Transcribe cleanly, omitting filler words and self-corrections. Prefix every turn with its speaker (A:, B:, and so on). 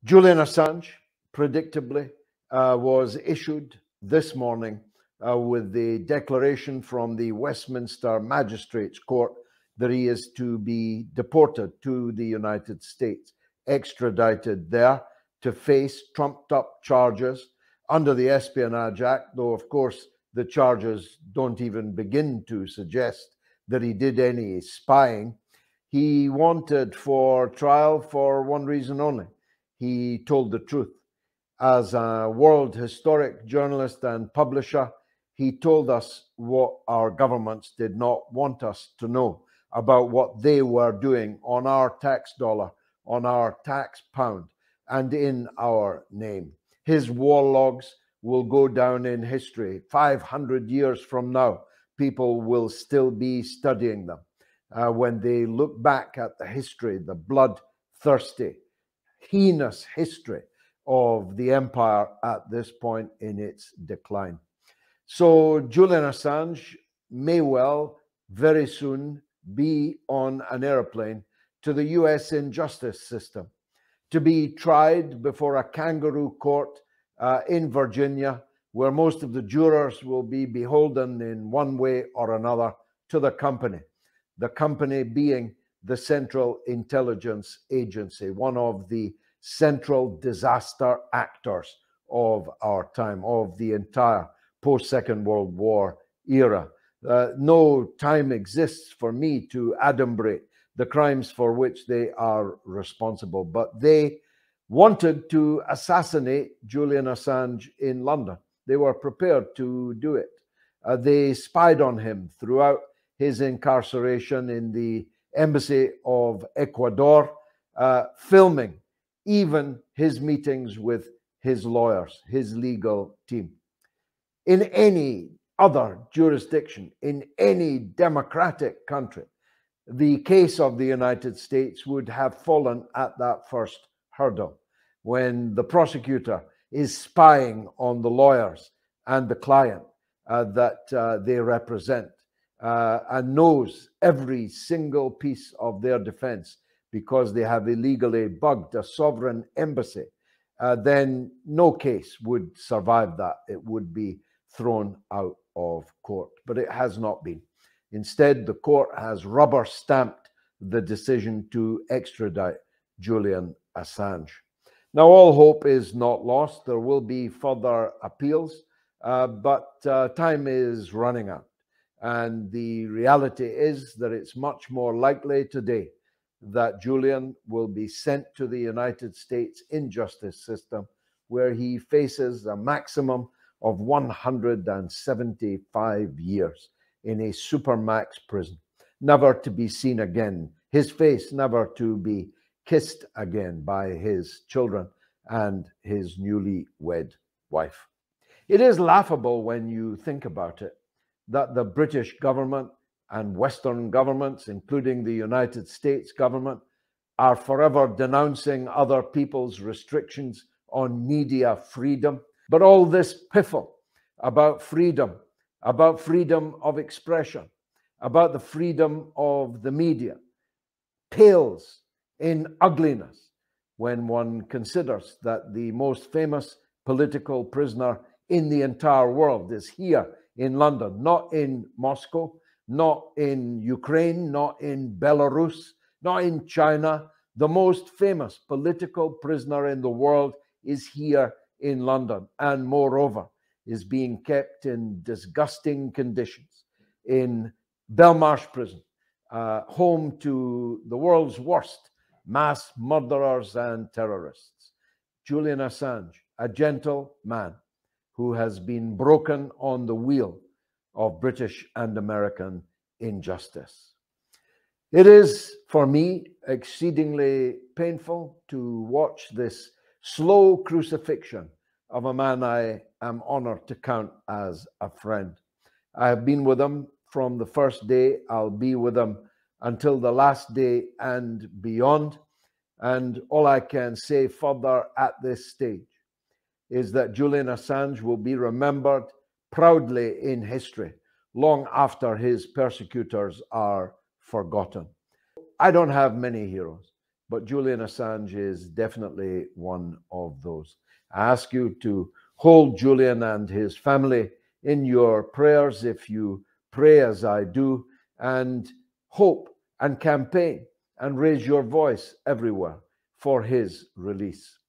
A: Julian Assange, predictably, was issued this morning with the declaration from the Westminster Magistrates Court that he is to be deported to the United States, extradited there to face trumped-up charges under the Espionage Act, though, of course, the charges don't even begin to suggest that he did any spying. He wanted for trial for one reason only. He told the truth. As a world historic journalist and publisher, he told us what our governments did not want us to know about what they were doing on our tax dollar, on our tax pound, and in our name. His war logs will go down in history. 500 years from now, people will still be studying them when they look back at the history, the bloodthirsty, heinous history of the empire at this point in its decline. So Julian Assange may well very soon be on an airplane to the US injustice system to be tried before a kangaroo court in Virginia, where most of the jurors will be beholden in one way or another to the company being the Central Intelligence Agency, one of the central disaster actors of our time, of the entire post-Second World War era. No time exists for me to adumbrate the crimes for which they are responsible, but they wanted to assassinate Julian Assange in London. They were prepared to do it. They spied on him throughout his incarceration in the Embassy of Ecuador, filming even his meetings with his lawyers, his legal team. In any other jurisdiction, in any democratic country, the case of the United States would have fallen at that first hurdle when the prosecutor is spying on the lawyers and the client that they represent and knows every single piece of their defense because they have illegally bugged a sovereign embassy, then no case would survive that. It would be thrown out of court, but it has not been. Instead, the court has rubber stamped the decision to extradite Julian Assange. Now, all hope is not lost. There will be further appeals, but time is running out. And the reality is that it's much more likely today that Julian will be sent to the United States injustice system, where he faces a maximum of 175 years in a supermax prison, never to be seen again, his face never to be kissed again by his children and his newly wed wife. It is laughable when you think about it that the British government and Western governments, including the United States government, are forever denouncing other people's restrictions on media freedom. But all this piffle about freedom of expression, about the freedom of the media, pales in ugliness when one considers that the most famous political prisoner in the entire world is here in London, not in Moscow, not in Ukraine, not in Belarus, not in China. The most famous political prisoner in the world is here in London, and moreover, is being kept in disgusting conditions in Belmarsh prison, home to the world's worst mass murderers and terrorists. Julian Assange, a gentle man who has been broken on the wheel of British and American injustice. It is, for me, exceedingly painful to watch this slow crucifixion of a man I am honored to count as a friend. I have been with him from the first day. I'll be with him until the last day and beyond. And all I can say further at this stage is that Julian Assange will be remembered proudly in history long after his persecutors are forgotten. I don't have many heroes. but Julian Assange is definitely one of those. I ask you to hold Julian and his family in your prayers if you pray as I do, and hope and campaign and raise your voice everywhere for his release.